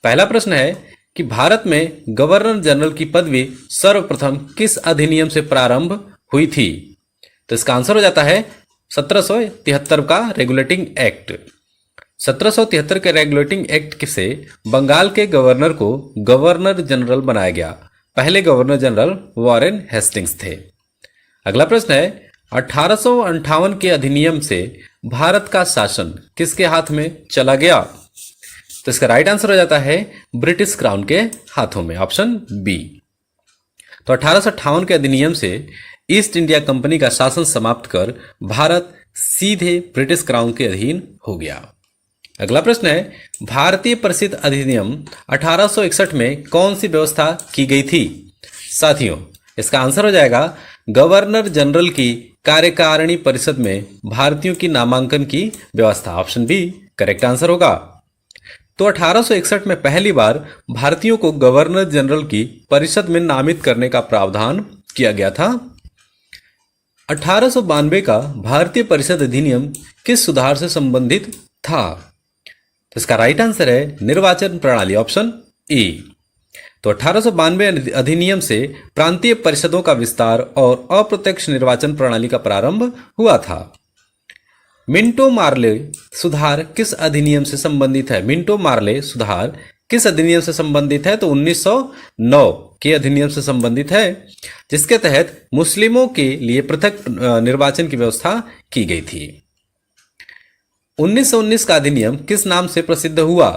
पहला प्रश्न है कि भारत में गवर्नर जनरल की पदवी सर्वप्रथम किस अधिनियम से प्रारंभ हुई थी? तो इसका आंसर हो जाता है 1773 का रेगुलेटिंग एक्ट। 1773 के रेगुलेटिंग एक्ट से बंगाल के गवर्नर को गवर्नर जनरल बनाया गया। पहले गवर्नर जनरल वॉरेन हेस्टिंग्स थे। अगला प्रश्न है 1858 के अधिनियम से भारत का शासन किसके हाथ में चला गया? तो इसका राइट आंसर हो जाता है ब्रिटिश क्राउन के हाथों में, ऑप्शन बी। तो 1858 के अधिनियम से ईस्ट इंडिया कंपनी का शासन समाप्त कर भारत सीधे ब्रिटिश क्राउन के अधीन हो गया। अगला प्रश्न है भारतीय परिषद अधिनियम 1861 में कौन सी व्यवस्था की गई थी? साथियों, इसका आंसर हो जाएगा गवर्नर जनरल की कार्यकारिणी परिषद में भारतीयों की नामांकन की व्यवस्था, ऑप्शन बी करेक्ट आंसर होगा। तो 1861 में पहली बार भारतीयों को गवर्नर जनरल की परिषद में नामित करने का प्रावधान किया गया था। 1892 का भारतीय परिषद अधिनियम किस सुधार से संबंधित था? तो इसका राइट आंसर है निर्वाचन प्रणाली, ऑप्शन ए। तो 1892 अधिनियम से प्रांतीय परिषदों का विस्तार और अप्रत्यक्ष निर्वाचन प्रणाली का प्रारंभ हुआ था। मिंटो मार्ले सुधार किस अधिनियम से संबंधित है? मिंटो मार्ले सुधार किस अधिनियम से संबंधित है? तो 1909 के अधिनियम से संबंधित है, जिसके तहत मुस्लिमों के लिए पृथक निर्वाचन की व्यवस्था की गई थी। 1919 का अधिनियम किस नाम से प्रसिद्ध हुआ?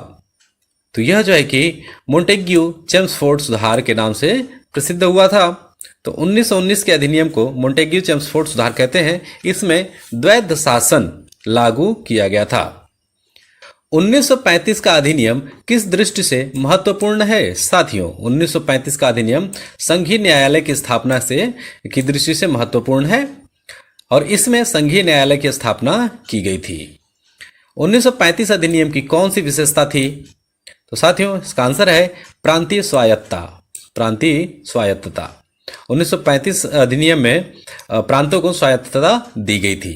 तो यह जो है कि मोंटेग्यू चेम्सफोर्ड सुधार के नाम से प्रसिद्ध हुआ था। तो 1919 के अधिनियम को मोंटेग्यू चेम्सफोर्ड सुधार कहते हैं। इसमें द्वैध शासन लागू किया गया था। 1935 का अधिनियम किस दृष्टि से महत्वपूर्ण है? साथियों, 1935 का अधिनियम संघीय न्यायालय की स्थापना की दृष्टि से महत्वपूर्ण है और इसमें संघीय न्यायालय की स्थापना की गई थी। 1935 अधिनियम की कौन सी विशेषता थी? तो साथियों, इसका आंसर है प्रांतीय स्वायत्तता। प्रांतीय स्वायत्तता 1935 अधिनियम में प्रांतों को स्वायत्तता दी गई थी।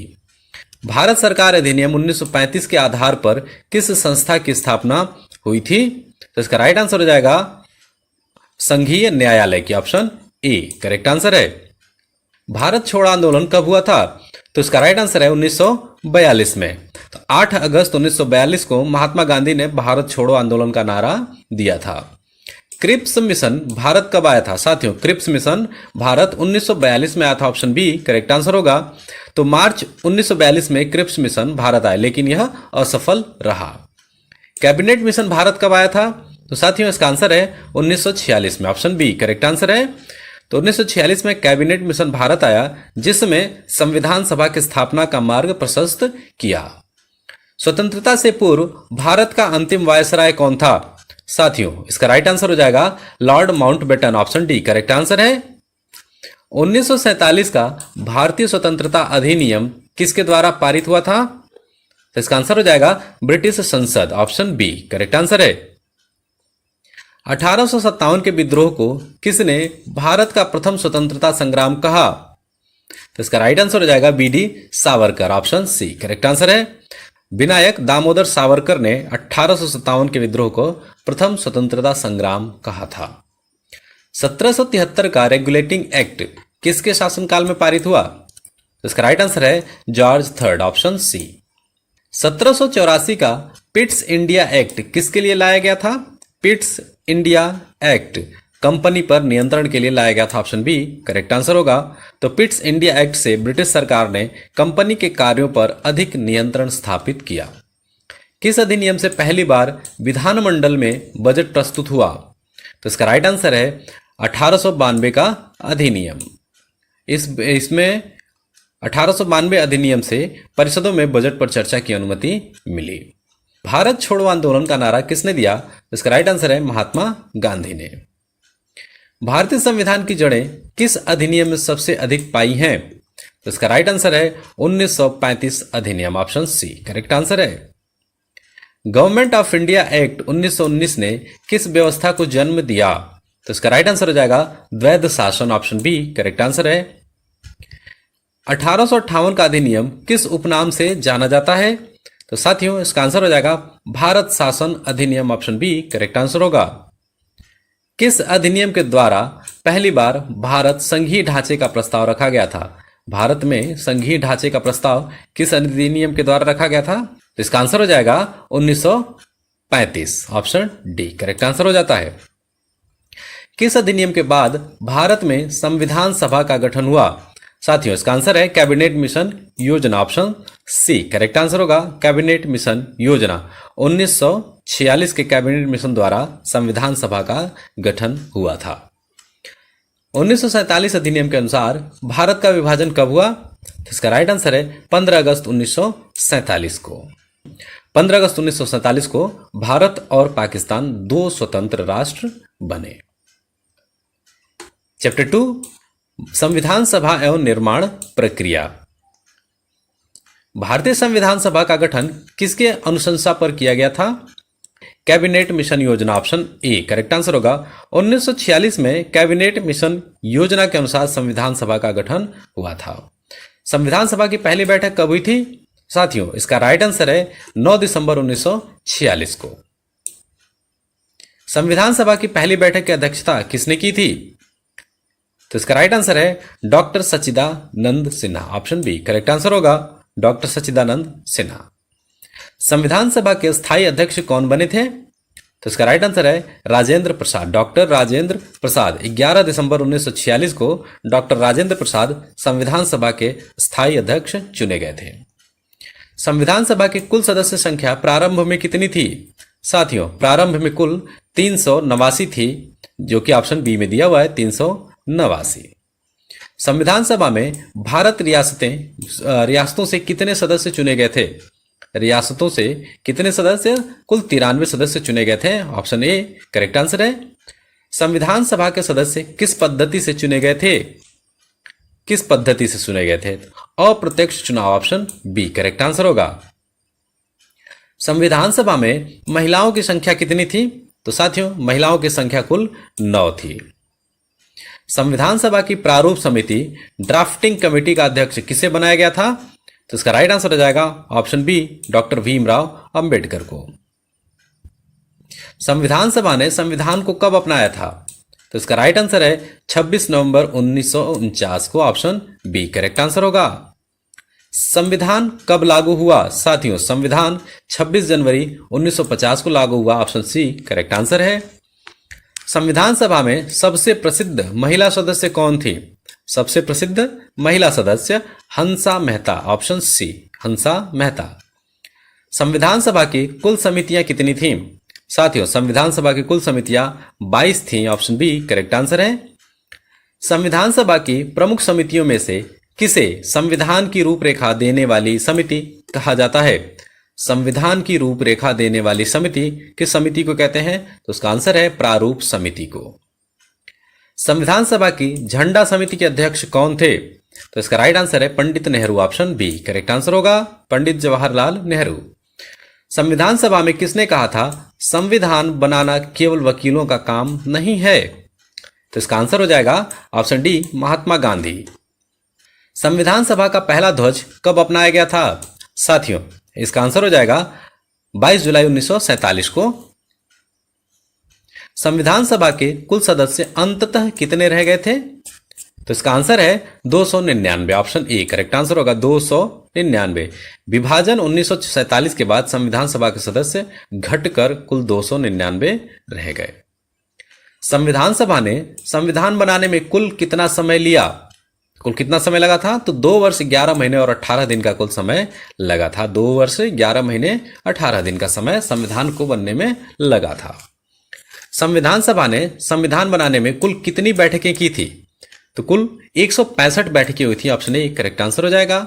भारत सरकार अधिनियम 1935 के आधार पर किस संस्था की स्थापना हुई थी? तो इसका राइट आंसर हो जाएगा संघीय न्यायालय की, ऑप्शन ए करेक्ट आंसर है। भारत छोड़ो आंदोलन कब हुआ था? तो इसका राइट आंसर है 1942 में। तो 8 अगस्त 1942 को महात्मा गांधी ने भारत छोड़ो आंदोलन का नारा दिया था। क्रिप्स मिशन भारत कब आया था? साथियों, क्रिप्स मिशन भारत 1942 में आया था, ऑप्शन बी करेक्ट आंसर होगा। तो मार्च 1942 में क्रिप्स मिशन भारत आया, लेकिन यह असफल रहा। कैबिनेट मिशन भारत कब आया था? तो साथियों, इसका आंसर है 1946 में, ऑप्शन बी करेक्ट आंसर है। तो 1946 में कैबिनेट मिशन भारत आया, जिसमें संविधान सभा की स्थापना का मार्ग प्रशस्त किया। स्वतंत्रता से पूर्व भारत का अंतिम वायसराय कौन था? साथियों, इसका राइट आंसर हो जाएगा Lord Mountbatten, option D correct answer है। 1947 का भारतीय स्वतंत्रता अधिनियम किसके द्वारा पारित हुआ था? तो इसका आंसर हो जाएगा ब्रिटिश संसद, ऑप्शन बी करेक्ट आंसर है। 1857 के विद्रोह को किसने भारत का प्रथम स्वतंत्रता संग्राम कहा? तो इसका राइट आंसर हो जाएगा V D Savarkar, option C correct answer है। विनायक दामोदर सावरकर ने 1857 के विद्रोह को प्रथम स्वतंत्रता संग्राम कहा था। 1773 का रेगुलेटिंग एक्ट किसके शासनकाल में पारित हुआ? तो इसका राइट आंसर है जॉर्ज थर्ड, ऑप्शन सी। 1784 का पिट्स इंडिया एक्ट किसके लिए लाया गया था? पिट्स इंडिया एक्ट कंपनी पर नियंत्रण के लिए लाया गया था, ऑप्शन बी करेक्ट आंसर होगा। तो पिट्स इंडिया एक्ट से ब्रिटिश सरकार ने कंपनी के कार्यों पर अधिक नियंत्रण स्थापित किया। किस अधिनियम से पहली बार विधानमंडल में बजट प्रस्तुत हुआ? तो इसका राइट आंसर है 1892 का अधिनियम। इसमें 1892 अधिनियम से परिषदों में बजट पर चर्चा की अनुमति मिली। भारत छोड़ो आंदोलन का नारा किसने दिया? इसका राइट आंसर है महात्मा गांधी ने। भारतीय संविधान की जड़ें किस अधिनियम में सबसे अधिक पाई हैं? तो इसका राइट आंसर है 1935 अधिनियम, ऑप्शन सी करेक्ट आंसर है। गवर्नमेंट ऑफ इंडिया एक्ट 1919 ने किस व्यवस्था को जन्म दिया? तो इसका राइट आंसर हो जाएगा द्वैध शासन, ऑप्शन बी करेक्ट आंसर है। 1858 का अधिनियम किस उपनाम से जाना जाता है? तो साथियों इसका आंसर हो जाएगा भारत शासन अधिनियम, ऑप्शन बी करेक्ट आंसर होगा। किस अधिनियम के द्वारा पहली बार भारत संघीय ढांचे का प्रस्ताव रखा गया था? भारत में संघीय ढांचे का प्रस्ताव किस अधिनियम के द्वारा रखा गया था? तो इसका आंसर हो जाएगा 1935, ऑप्शन डी करेक्ट आंसर हो जाता है। किस अधिनियम के बाद भारत में संविधान सभा का गठन हुआ? साथियों इसका आंसर है कैबिनेट मिशन योजना, ऑप्शन सी करेक्ट आंसर होगा। कैबिनेट मिशन योजना 1946 के कैबिनेट मिशन द्वारा संविधान सभा का गठन हुआ था। 1947 अधिनियम के अनुसार भारत का विभाजन कब हुआ? तो इसका राइट आंसर है 15 अगस्त 1947 को। 15 अगस्त 1947 को भारत और पाकिस्तान दो स्वतंत्र राष्ट्र बने। चैप्टर 2 संविधान सभा एवं निर्माण प्रक्रिया। भारतीय संविधान सभा का गठन किसके अनुशंसा पर किया गया था? कैबिनेट मिशन योजना, ऑप्शन ए करेक्ट आंसर होगा। 1946 में कैबिनेट मिशन योजना के अनुसार संविधान सभा का गठन हुआ था। संविधान सभा की पहली बैठक कब हुई थी? साथियों इसका राइट आंसर है 9 दिसंबर 1946 को। संविधान सभा की पहली बैठक की अध्यक्षता किसने की थी? तो इसका राइट आंसर है doctor Sachchidanand Sinha, option B correct answer होगा। डॉक्टर सच्चिदानंद सिन्हा। संविधान सभा के स्थायी अध्यक्ष कौन बने थे? तो इसका राइट आंसर है राजेंद्र प्रसाद, डॉक्टर राजेंद्र प्रसाद। 11 दिसंबर 1946 को डॉक्टर राजेंद्र प्रसाद संविधान सभा के स्थायी अध्यक्ष चुने गए थे। संविधान सभा की कुल सदस्य संख्या प्रारंभ में कितनी थी? साथियों प्रारंभ में कुल 389 थी, जो कि ऑप्शन बी में दिया हुआ है 389। संविधान सभा में भारत रियासतों से कितने सदस्य चुने गए थे? रियासतों से कितने सदस्य? कुल 93 सदस्य चुने गए थे, ऑप्शन ए करेक्ट आंसर है। संविधान सभा के सदस्य किस पद्धति से चुने गए थे? किस पद्धति से चुने गए थे? अप्रत्यक्ष चुनाव, ऑप्शन बी करेक्ट आंसर होगा। संविधान सभा में महिलाओं की संख्या कितनी थी? तो साथियों महिलाओं की संख्या कुल 9 थी। संविधान सभा की प्रारूप समिति ड्राफ्टिंग कमेटी का अध्यक्ष किसे बनाया गया था? तो इसका राइट आंसर हो जाएगा option B doctor Bhimrao Ambedkar को। संविधान सभा ने संविधान को कब अपनाया था? तो इसका राइट आंसर है 26 नवंबर 1949 को, ऑप्शन बी करेक्ट आंसर होगा। संविधान कब लागू हुआ? साथियों संविधान 26 जनवरी 1950 को लागू हुआ, ऑप्शन सी करेक्ट आंसर है। संविधान सभा में सबसे प्रसिद्ध महिला सदस्य कौन थी? सबसे प्रसिद्ध महिला सदस्य हंसा मेहता, ऑप्शन सी हंसा मेहता। संविधान सभा की कुल समितियां कितनी थीं? साथियों संविधान सभा की कुल समितियां 22 थीं, ऑप्शन बी करेक्ट आंसर है। संविधान सभा की प्रमुख समितियों में से किसे संविधान की रूपरेखा देने वाली समिति कहा जाता है? संविधान की रूपरेखा देने वाली समिति किस समिति को कहते हैं? तो उसका आंसर है प्रारूप समिति को। संविधान सभा की झंडा समिति के अध्यक्ष कौन थे? तो इसका राइट आंसर है Pandit Nehru, option B correct answer होगा, पंडित जवाहरलाल नेहरू। संविधान सभा में किसने कहा था संविधान बनाना केवल वकीलों का काम नहीं है? तो इसका आंसर हो जाएगा ऑप्शन डी महात्मा गांधी। संविधान सभा का पहला ध्वज कब अपनाया गया था? साथियों इसका आंसर हो जाएगा 22 जुलाई 1947 को। संविधान सभा के कुल सदस्य अंततः कितने रह गए थे? तो इसका आंसर है 299, ऑप्शन ए करेक्ट आंसर होगा 299। विभाजन 1947 के बाद संविधान सभा के सदस्य घटकर कुल 299 रह गए। संविधान सभा ने संविधान बनाने में कुल कितना समय लिया? कुल कितना समय लगा था? तो 2 वर्ष 11 महीने और 18 दिन का कुल समय लगा था। 2 वर्ष 11 महीने 18 दिन का समय संविधान को बनने में लगा था। संविधान सभा ने संविधान बनाने में कुल कितनी बैठकें की थी? तो कुल 165 बैठकें हुई थी, ऑप्शन ए करेक्ट आंसर हो जाएगा।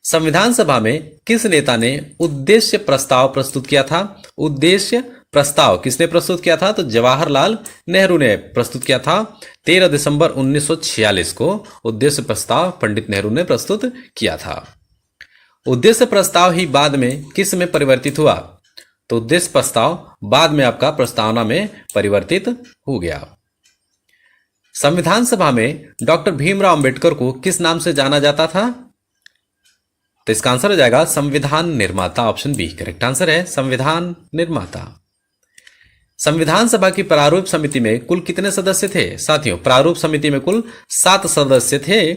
संविधान सभा में किस नेता ने उद्देश्य प्रस्ताव प्रस्तुत किया था? उद्देश्य प्रस्ताव किसने प्रस्तुत किया था? तो जवाहरलाल नेहरू ने प्रस्तुत किया था। 13 दिसंबर 1946 को उद्देश्य प्रस्ताव पंडित नेहरू ने प्रस्तुत किया था। उद्देश्य प्रस्ताव ही बाद में किस में परिवर्तित हुआ? तो उद्देश्य प्रस्ताव बाद में आपका प्रस्तावना में परिवर्तित हो गया। संविधान सभा में डॉक्टर भीमराव अंबेडकर को किस नाम से जाना जाता था? तो इसका आंसर हो जाएगा संविधान निर्माता, ऑप्शन बी करेक्ट आंसर है संविधान निर्माता। संविधान सभा की प्रारूप समिति में कुल कितने सदस्य थे? साथियों, प्रारूप समिति में कुल 7 सदस्य थे।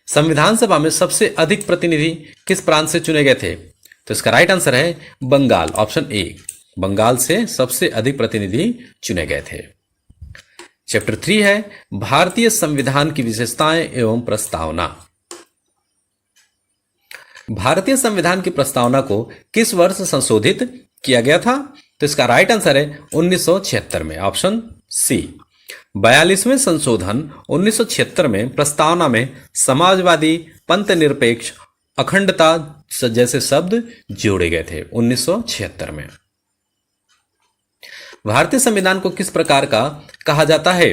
संविधान सभा में सबसे अधिक प्रतिनिधि किस प्रांत से चुने गए थे? तो इसका राइट आंसर है बंगाल, ऑप्शन ए बंगाल से सबसे अधिक प्रतिनिधि चुने गए थे। चैप्टर 3 है भारतीय संविधान की विशेषताएं एवं प्रस्तावना। भारतीय संविधान की प्रस्तावना को किस वर्ष संशोधित किया गया था? तो इसका राइट आंसर है 1976 में, ऑप्शन सी 42वें संशोधन 1976 में प्रस्तावना में समाजवादी, पंथ निरपेक्ष, अखंडता जैसे शब्द जोड़े गए थे 1976 में। भारतीय संविधान को किस प्रकार का कहा जाता है?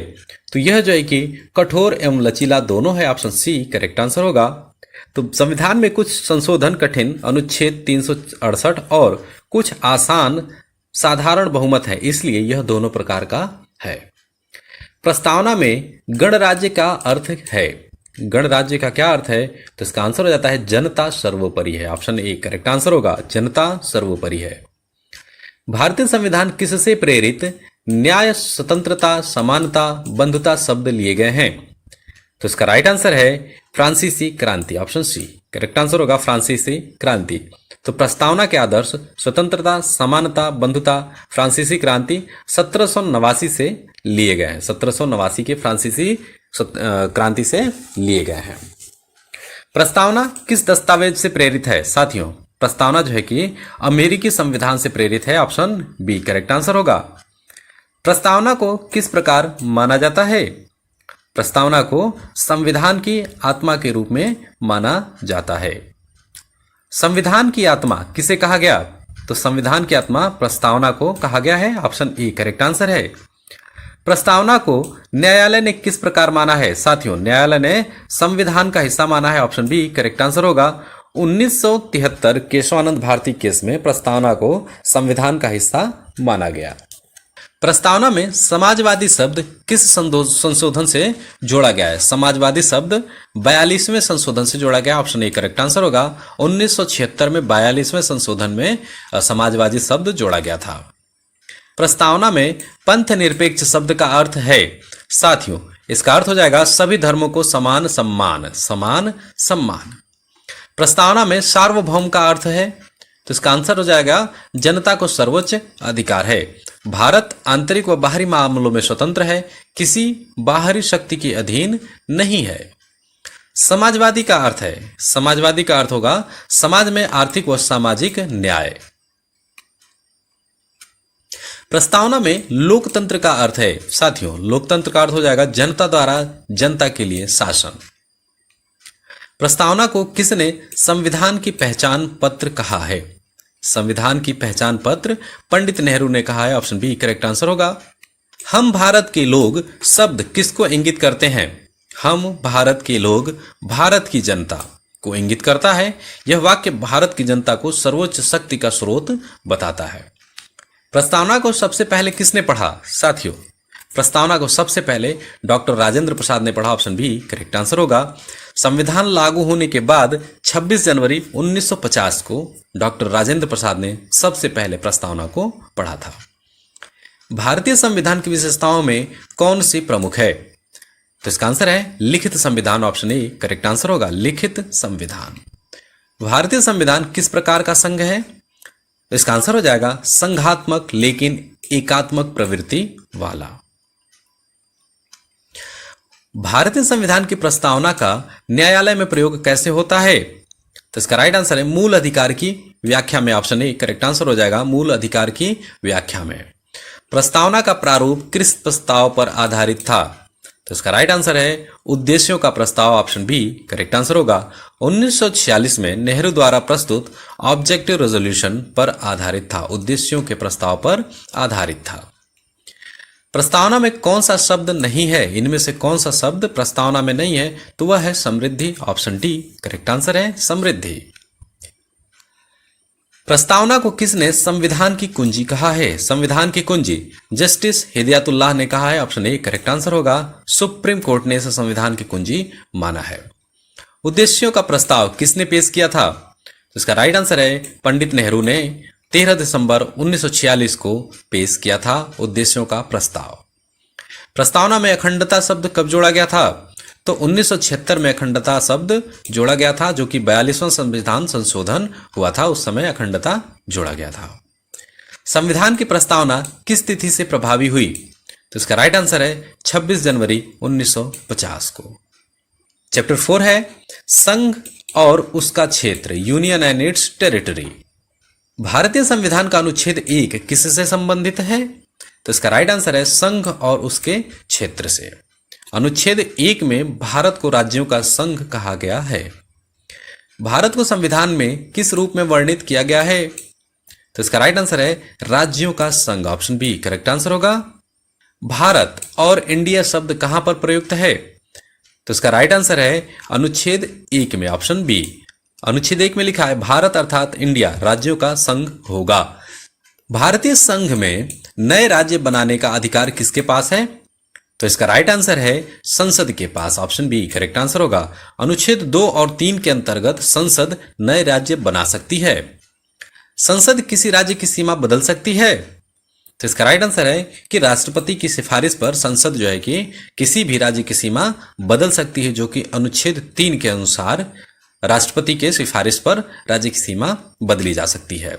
तो यह जो है कि कठोर एवं लचीला दोनों है, ऑप्शन सी करेक्ट आंसर होगा। तो संविधान में कुछ संशोधन कठिन, अनुच्छेद 368 और कुछ आसान साधारण बहुमत है, इसलिए यह दोनों प्रकार का है। प्रस्तावना में गणराज्य का अर्थ है, गणराज्य का क्या अर्थ है? तो इसका आंसर हो जाता है जनता सर्वोपरि है, ऑप्शन ए करेक्ट आंसर होगा, जनता सर्वोपरि है। भारतीय संविधान किससे प्रेरित न्याय, स्वतंत्रता, समानता, बंधुता शब्द लिए गए हैं? तो इसका राइट आंसर है फ्रांसीसी क्रांति, ऑप्शन सी करेक्ट आंसर होगा फ्रांसीसी क्रांति। तो प्रस्तावना के आदर्श स्वतंत्रता, समानता, बंधुता, फ्रांसीसी क्रांति 1789 से लिए गए हैं, 1789 के फ्रांसीसी क्रांति से लिए गए हैं। प्रस्तावना किस दस्तावेज से प्रेरित है? साथियों, प्रस्तावना जो है कि अमेरिकी संविधान से प्रेरित है, ऑप्शन बी करेक्ट आंसर होगा। प्रस्तावना को किस प्रकार माना जाता है? प्रस्तावना को संविधान की आत्मा के रूप में माना जाता है। संविधान की आत्मा किसे कहा गया? तो संविधान की आत्मा प्रस्तावना को कहा गया है, ऑप्शन ए करेक्ट आंसर है। प्रस्तावना को न्यायालय ने किस प्रकार माना है? साथियों, न्यायालय ने संविधान का हिस्सा माना है, ऑप्शन बी करेक्ट आंसर होगा। 1973 केशवानंद भारती केस में प्रस्तावना को संविधान का हिस्सा माना गया। प्रस्तावना में समाजवादी शब्द किस संशोधन से जोड़ा गया है? समाजवादी शब्द 42वें संशोधन से जोड़ा गया, ऑप्शन ए करेक्ट आंसर होगा। 1976 में 42वें संशोधन में समाजवादी शब्द जोड़ा गया था। प्रस्तावना में पंथ निरपेक्ष शब्द का अर्थ है? साथियों, इसका अर्थ हो जाएगा सभी धर्मों को समान सम्मान, समान सम्मान। प्रस्तावना में सार्वभौम का अर्थ है? तो इसका आंसर हो जाएगा जनता को सर्वोच्च अधिकार है। भारत आंतरिक व बाहरी मामलों में स्वतंत्र है, किसी बाहरी शक्ति के अधीन नहीं है। समाजवादी का अर्थ है? समाजवादी का अर्थ होगा समाज में आर्थिक व सामाजिक न्याय। प्रस्तावना में लोकतंत्र का अर्थ है? साथियों, लोकतंत्र का अर्थ हो जाएगा जनता द्वारा जनता के लिए शासन। प्रस्तावना को किसने संविधान की पहचान पत्र कहा है? संविधान की पहचान पत्र पंडित नेहरू ने कहा है, ऑप्शन बी करेक्ट आंसर होगा। हम भारत के लोग शब्द किसको इंगित करते हैं? हम भारत के लोग भारत की जनता को इंगित करता है। यह वाक्य भारत की जनता को सर्वोच्च शक्ति का स्रोत बताता है। प्रस्तावना को सबसे पहले किसने पढ़ा? साथियों, प्रस्तावना को सबसे पहले डॉक्टर राजेंद्र प्रसाद ने पढ़ा, ऑप्शन बी करेक्ट आंसर होगा। संविधान लागू होने के बाद 26 जनवरी 1950 को डॉक्टर राजेंद्र प्रसाद ने सबसे पहले प्रस्तावना को पढ़ा था। भारतीय संविधान की विशेषताओं में कौन सी प्रमुख है? तो इसका आंसर है लिखित संविधान, ऑप्शन ए करेक्ट आंसर होगा लिखित संविधान। भारतीय संविधान किस प्रकार का संघ है? तो इसका आंसर हो जाएगा संघात्मक लेकिन एकात्मक प्रवृत्ति वाला। भारतीय संविधान की प्रस्तावना का न्यायालय में प्रयोग कैसे होता है? तो इसका राइट आंसर है मूल अधिकार की व्याख्या में, ऑप्शन ए करेक्ट आंसर हो जाएगा मूल अधिकार की व्याख्या में। प्रस्तावना का प्रारूप किस प्रस्ताव पर आधारित था? तो इसका राइट आंसर है उद्देश्यों का प्रस्ताव, ऑप्शन बी करेक्ट आंसर होगा। 1946 में नेहरू द्वारा प्रस्तुत ऑब्जेक्टिव रेजोल्यूशन पर आधारित था, उद्देश्यों के प्रस्ताव पर आधारित था। प्रस्तावना में कौन सा शब्द नहीं है? इनमें से कौन सा शब्द प्रस्तावना में नहीं है? तो वह है समृद्धि, ऑप्शन डी करेक्ट आंसर है समृद्धि। प्रस्तावना को किसने संविधान की कुंजी कहा है? संविधान की कुंजी जस्टिस हिदायतुल्लाह ने कहा है, ऑप्शन ए करेक्ट आंसर होगा। सुप्रीम कोर्ट ने इसे संविधान की कुंजी माना है। उद्देश्यों का प्रस्ताव किसने पेश किया था? तो इसका राइट आंसर है पंडित नेहरू ने 13 दिसंबर 1946 को पेश किया था उद्देश्यों का प्रस्ताव। प्रस्तावना में अखंडता शब्द कब जोड़ा गया था? तो 1976 में अखंडता शब्द जोड़ा गया था, जो कि 42वां संविधान संशोधन हुआ था, उस समय अखंडता जोड़ा गया था। संविधान की प्रस्तावना किस तिथि से प्रभावी हुई? तो इसका राइट आंसर है 26 जनवरी 1950 को। चैप्टर 4 है संघ और उसका क्षेत्र, यूनियन एंड इट्स टेरिटरी। भारतीय संविधान का अनुच्छेद 1 किससे संबंधित है? तो इसका राइट आंसर है संघ और उसके क्षेत्र से। अनुच्छेद 1 में भारत को राज्यों का संघ कहा गया है। भारत को संविधान में किस रूप में वर्णित किया गया है? तो इसका राइट आंसर है राज्यों का संघ, ऑप्शन बी करेक्ट आंसर होगा। भारत और इंडिया शब्द कहां पर प्रयुक्त है? तो इसका राइट आंसर है अनुच्छेद 1 में, ऑप्शन बी। अनुच्छेद 1 में लिखा है भारत अर्थात इंडिया राज्यों का संघ होगा। भारतीय संघ में नए राज्य बनाने का अधिकार किसके पास है? तो इसका राइट आंसर है संसद के पास, ऑप्शन बी करेक्ट आंसर होगा। अनुच्छेद 2 और 3 के अंतर्गत संसद नए राज्य बना सकती है। संसद किसी राज्य की सीमा बदल सकती है? तो इसका राइट आंसर है कि राष्ट्रपति की सिफारिश पर संसद जो है कि किसी भी राज्य की सीमा बदल सकती है, जो कि अनुच्छेद 3 के अनुसार राष्ट्रपति के सिफारिश पर राज्य की सीमा बदली जा सकती है।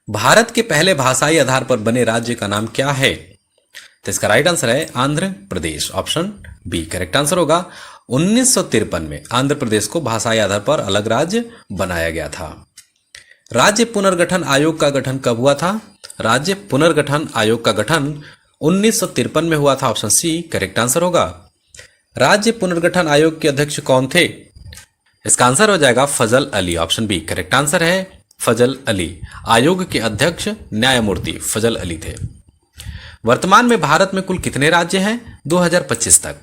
भारत के पहले भाषाई आधार पर बने राज्य का नाम क्या है? तो इसका राइट आंसर है Andhra Pradesh, option B correct answer होगा। 1953 में आंध्र प्रदेश को भाषाई आधार पर अलग राज्य बनाया गया था। राज्य पुनर्गठन आयोग का गठन कब हुआ था? राज्य पुनर्गठन आयोग का गठन 1953 में हुआ था, ऑप्शन सी करेक्ट आंसर होगा। राज्य पुनर्गठन आयोग के अध्यक्ष कौन थे? इसका आंसर हो जाएगा Fazal Ali, option B correct answer है फजल अली। आयोग के अध्यक्ष न्यायमूर्ति फजल अली थे। वर्तमान में भारत में कुल कितने राज्य हैं 2025 तक?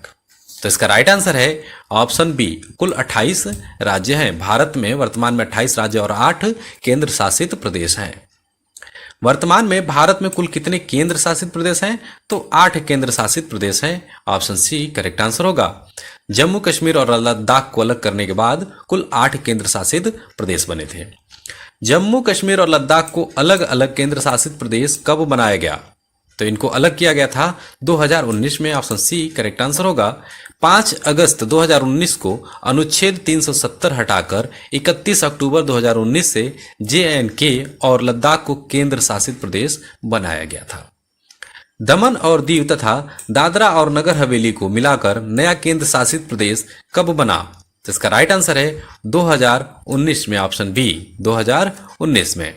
तो इसका राइट आंसर है ऑप्शन बी कुल 28 राज्य हैं। भारत में वर्तमान में 28 राज्य और 8 केंद्र शासित प्रदेश हैं। वर्तमान में भारत में कुल कितने केंद्र शासित प्रदेश हैं? तो 8 केंद्र शासित प्रदेश हैं, ऑप्शन सी करेक्ट आंसर होगा। जम्मू कश्मीर और लद्दाख को अलग करने के बाद कुल 8 केंद्र शासित प्रदेश बने थे। जम्मू कश्मीर और लद्दाख को अलग अलग केंद्र शासित प्रदेश कब बनाया गया? तो इनको अलग किया गया था 2019 में, ऑप्शन सी करेक्ट आंसर होगा। 5 अगस्त 2019 को अनुच्छेद 370 हटाकर 31 अक्टूबर 2019 से JNK और लद्दाख को केंद्र शासित प्रदेश बनाया गया था। दमन और दीव तथा दादरा और नगर हवेली को मिलाकर नया केंद्र शासित प्रदेश कब बना? तो इसका राइट आंसर है 2019 में, ऑप्शन बी 2019 में।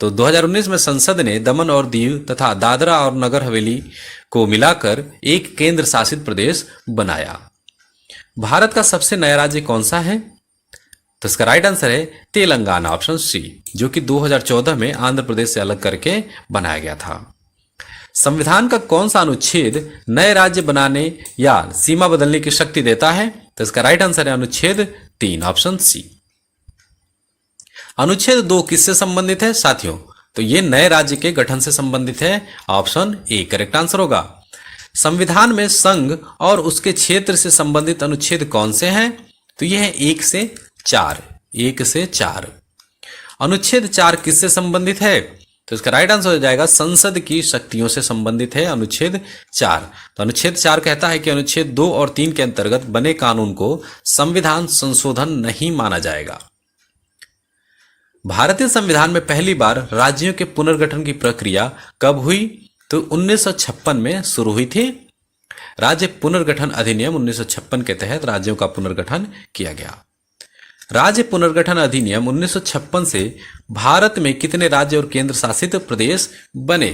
तो 2019 में संसद ने दमन और दीव तथा दादरा और नगर हवेली को मिलाकर एक केंद्र शासित प्रदेश बनाया। भारत का सबसे नया राज्य कौन सा है? तो इसका राइट आंसर है तेलंगाना, ऑप्शन सी, जो कि 2014 में आंध्र प्रदेश से अलग करके बनाया गया था। संविधान का कौन सा अनुच्छेद नए राज्य बनाने या सीमा बदलने की शक्ति देता है? तो इसका राइट आंसर है अनुच्छेद 3, ऑप्शन सी। अनुच्छेद 2 किससे संबंधित है साथियों? तो ये नए राज्य के गठन से संबंधित है, ऑप्शन ए करेक्ट आंसर होगा। संविधान में संघ और उसके क्षेत्र से संबंधित अनुच्छेद कौन से हैं? तो ये है 1 से 4, 1 से 4। अनुच्छेद 4 किससे संबंधित है? तो इसका राइट आंसर हो जाएगा संसद की शक्तियों से संबंधित है अनुच्छेद 4। तो अनुच्छेद 4 कहता है कि अनुच्छेद 2 और 3 के अंतर्गत बने कानून को संविधान संशोधन नहीं माना जाएगा। भारतीय संविधान में पहली बार राज्यों के पुनर्गठन की प्रक्रिया कब हुई? तो 1956 में शुरू हुई थी। राज्य पुनर्गठन अधिनियम 1956 के तहत राज्यों का पुनर्गठन किया गया। राज्य पुनर्गठन अधिनियम 1956 से भारत में कितने राज्य और केंद्र शासित प्रदेश बने?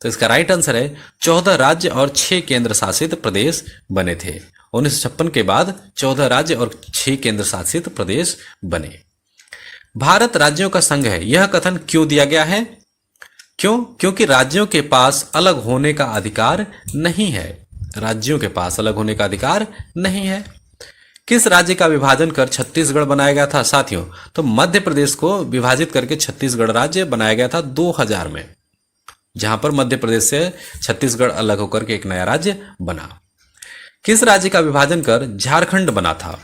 तो इसका राइट आंसर है 14 राज्य और 6 केंद्र शासित प्रदेश बने थे। 1956 के बाद 14 राज्य और 6 केंद्र शासित प्रदेश बने। भारत राज्यों का संघ है, यह कथन क्यों दिया गया है? क्योंकि राज्यों के पास अलग होने का अधिकार नहीं है। राज्यों के पास अलग होने का अधिकार नहीं है। किस राज्य का विभाजन कर छत्तीसगढ़ बनाया गया था साथियों? तो मध्य प्रदेश को विभाजित करके छत्तीसगढ़ राज्य बनाया गया था 2000 में, जहां पर मध्य प्रदेश से छत्तीसगढ़ अलग होकर के एक नया राज्य बना। किस राज्य का विभाजन कर झारखंड बना था?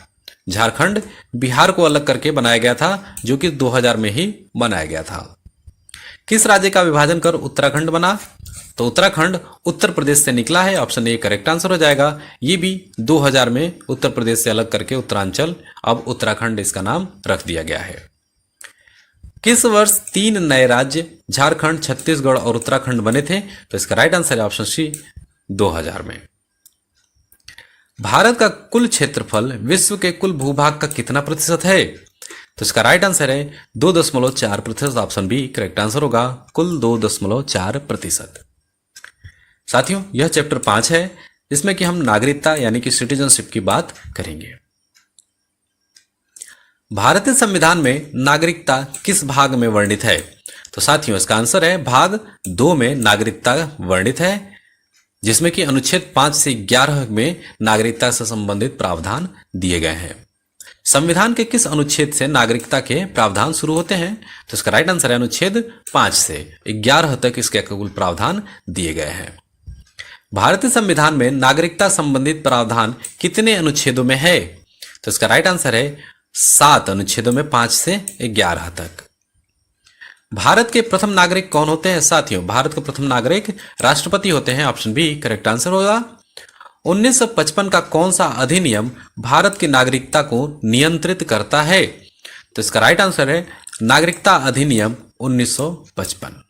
झारखंड बिहार को अलग करके बनाया गया था, जो कि 2000 में ही बनाया गया था। किस राज्य का विभाजन कर उत्तराखंड बना? तो उत्तराखंड उत्तर प्रदेश से निकला है, ऑप्शन ए करेक्ट आंसर हो जाएगा। ये भी 2000 में उत्तर प्रदेश से अलग करके उत्तरांचल, अब उत्तराखंड इसका नाम रख दिया गया है। किस वर्ष 3 नए राज्य झारखंड, छत्तीसगढ़ और उत्तराखंड बने थे? तो इसका राइट आंसर है ऑप्शन सी 2000 में। भारत का कुल क्षेत्रफल विश्व के कुल भूभाग का कितना प्रतिशत है? तो इसका राइट आंसर है 2.4%, ऑप्शन बी करेक्ट आंसर होगा, कुल 2.4%। साथियों, यह चैप्टर 5 है, जिसमें कि हम नागरिकता यानी कि सिटीजनशिप की बात करेंगे। भारतीय संविधान में नागरिकता किस भाग में वर्णित है? तो साथियों, इसका आंसर है भाग 2 में नागरिकता वर्णित है, जिसमें कि अनुच्छेद 5 से 11 में नागरिकता से संबंधित प्रावधान दिए गए हैं। संविधान के किस अनुच्छेद से नागरिकता के प्रावधान शुरू होते हैं? तो इसका राइट आंसर है अनुच्छेद 5 से 11 तक इसके कुल प्रावधान दिए गए हैं। भारतीय संविधान में नागरिकता संबंधित प्रावधान कितने अनुच्छेदों में है? तो इसका राइट आंसर है 7 अनुच्छेदों में, 5 से 11 तक। भारत के प्रथम नागरिक कौन होते हैं? साथियों, भारत के प्रथम नागरिक राष्ट्रपति होते हैं, ऑप्शन बी करेक्ट आंसर होगा। 1955 का कौन सा अधिनियम भारत की नागरिकता को नियंत्रित करता है? तो इसका राइट आंसर है नागरिकता अधिनियम 1955।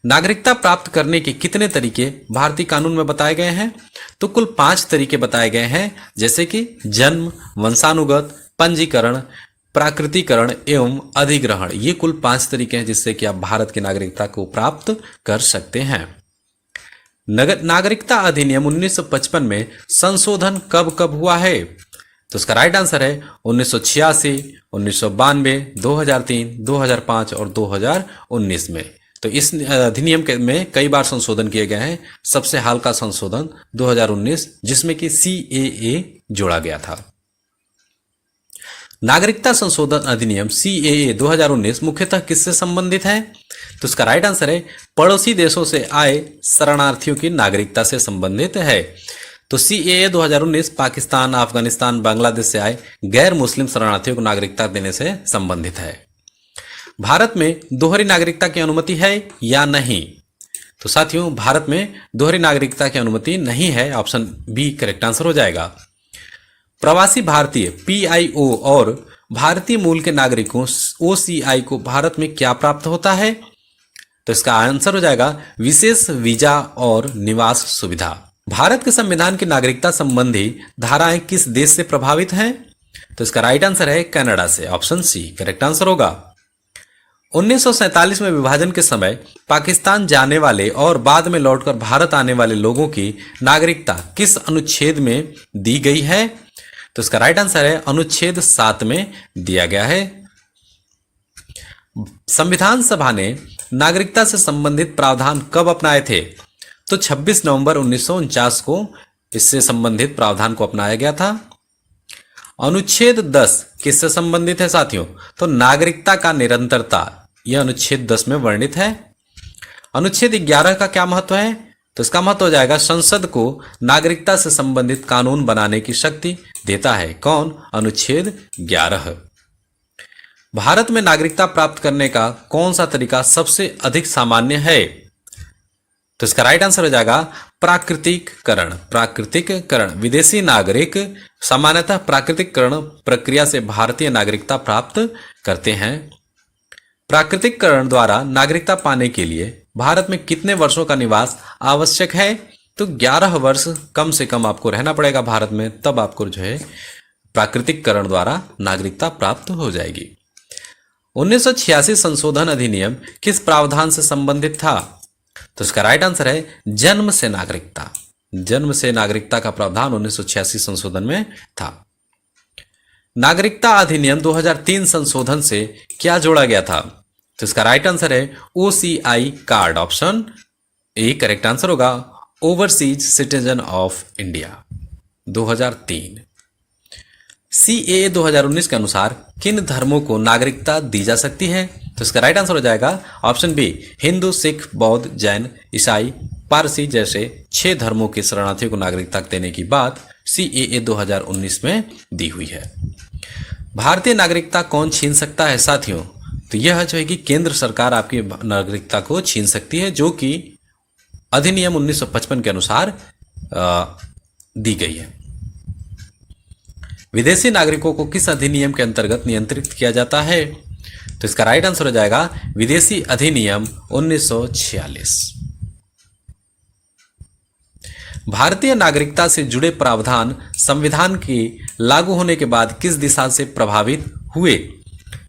नागरिकता प्राप्त करने के कितने तरीके भारतीय कानून में बताए गए हैं? तो कुल 5 तरीके बताए गए हैं, जैसे कि जन्म, वंशानुगत, पंजीकरण, प्राकृतिकरण एवं अधिग्रहण। ये कुल 5 तरीके हैं जिससे कि आप भारत की नागरिकता को प्राप्त कर सकते हैं। नागरिकता अधिनियम 1955 में संशोधन कब कब हुआ है? तो इसका राइट आंसर है 1986, 1992, 2003, 2005 और 2019 में। तो इस अधिनियम में कई बार संशोधन किए गए हैं। सबसे हाल का संशोधन 2019, जिसमें कि CAA जोड़ा गया था। नागरिकता संशोधन अधिनियम CAA 2019 मुख्यतः किससे संबंधित है? तो इसका राइट आंसर है पड़ोसी देशों से आए शरणार्थियों की नागरिकता से संबंधित है। तो CAA 2019 पाकिस्तान, अफगानिस्तान, बांग्लादेश से आए गैर मुस्लिम शरणार्थियों को नागरिकता देने से संबंधित है। भारत में दोहरी नागरिकता की अनुमति है या नहीं? तो साथियों, भारत में दोहरी नागरिकता की अनुमति नहीं है, ऑप्शन बी करेक्ट आंसर हो जाएगा। प्रवासी भारतीय PIO और भारतीय मूल के नागरिकों OCI को भारत में क्या प्राप्त होता है? तो इसका आंसर हो जाएगा विशेष वीजा और निवास सुविधा। भारत के संविधान की नागरिकता संबंधी धाराएं किस देश से प्रभावित हैं? तो इसका राइट आंसर है कनाडा से, ऑप्शन सी करेक्ट आंसर होगा। 1947 में विभाजन के समय पाकिस्तान जाने वाले और बाद में लौटकर भारत आने वाले लोगों की नागरिकता किस अनुच्छेद में दी गई है? तो इसका राइट आंसर है अनुच्छेद 7 में दिया गया है। संविधान सभा ने नागरिकता से संबंधित प्रावधान कब अपनाए थे? तो 26 नवंबर 1949 को इससे संबंधित प्रावधान को अपनाया गया था। अनुच्छेद 10 किससे संबंधित है साथियों? तो नागरिकता का निरंतरता, यह अनुच्छेद 10 में वर्णित है। अनुच्छेद 11 का क्या महत्व है? तो इसका महत्व हो जाएगा संसद को नागरिकता से संबंधित कानून बनाने की शक्ति देता है। कौन? अनुच्छेद 11। भारत में नागरिकता प्राप्त करने का कौन सा तरीका सबसे अधिक सामान्य है? तो इसका राइट आंसर हो जाएगा प्राकृतिककरण। प्राकृतिककरण, विदेशी नागरिक सामान्यतः प्राकृतिककरण प्रक्रिया से भारतीय नागरिकता प्राप्त करते हैं। प्राकृतिककरण द्वारा नागरिकता पाने के लिए भारत में कितने वर्षों का निवास आवश्यक है? तो 11 वर्ष कम से कम आपको रहना पड़ेगा भारत में, तब आपको जो है प्राकृतिककरण द्वारा नागरिकता प्राप्त हो जाएगी। 1986 संशोधन अधिनियम किस प्रावधान से संबंधित था? तो इसका राइट आंसर है जन्म से नागरिकता। जन्म से नागरिकता का प्रावधान 1986 संशोधन में था। नागरिकता अधिनियम 2003 संशोधन से क्या जोड़ा गया था? तो इसका राइट आंसर है OCI card, option A correct answer होगा, overseas citizen of India 2003। CAA 2019 के अनुसार किन धर्मों को नागरिकता दी जा सकती है? तो इसका राइट आंसर हो जाएगा ऑप्शन बी हिंदू, सिख, बौद्ध, जैन, ईसाई, पारसी जैसे 6 धर्मों के शरणार्थियों को नागरिकता देने की बात CAA 2019 में दी हुई है। भारतीय नागरिकता कौन छीन सकता है साथियों? तो यह जो है कि केंद्र सरकार आपकी नागरिकता को छीन सकती है, जो कि अधिनियम 1955 के अनुसार दी गई है। विदेशी नागरिकों को किस अधिनियम के अंतर्गत नियंत्रित किया जाता है? तो इसका राइट आंसर हो जाएगा विदेशी अधिनियम 1946। भारतीय नागरिकता से जुड़े प्रावधान संविधान के लागू होने के बाद किस दिशा से प्रभावित हुए?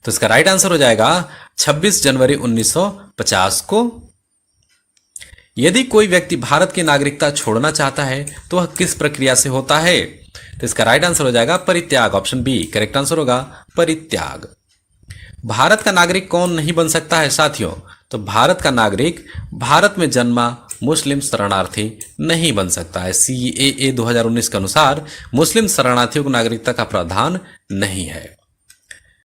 तो इसका राइट आंसर हो जाएगा 26 जनवरी 1950 को। यदि कोई व्यक्ति भारत की नागरिकता छोड़ना चाहता है तो वह किस प्रक्रिया से होता है? तो इसका राइट आंसर हो जाएगा परित्याग। ऑप्शन बी करेक्ट आंसर होगा, परित्याग। भारत का नागरिक कौन नहीं बन सकता है साथियों? तो भारत का नागरिक भारत में जन्मा मुस्लिम शरणार्थी नहीं बन सकता है। CAA 2019 के अनुसार मुस्लिम शरणार्थियों को नागरिकता का प्रावधान नहीं है।